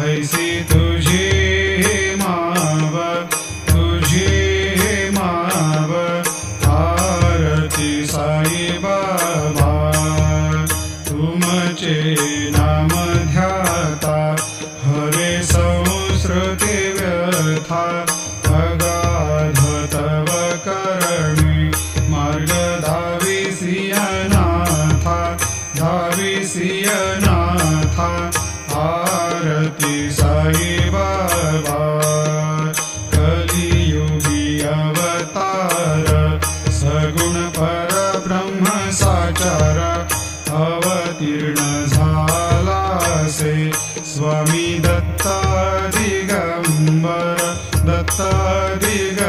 ऐसी तुझी माव तुझी माव आरती साई बाबा तुमचे नाम ध्याता हरे संस्कृती व्यथा अगाध तव करणी मार्ग धाविसियनाथा धाविसियनाथा आरती साई बाबा कलियुगी अवतार सगुण परब्रह्म साचार अवतीर्ण झालासे स्वामी दत्ता दिगंबर दत्ता दिगंबर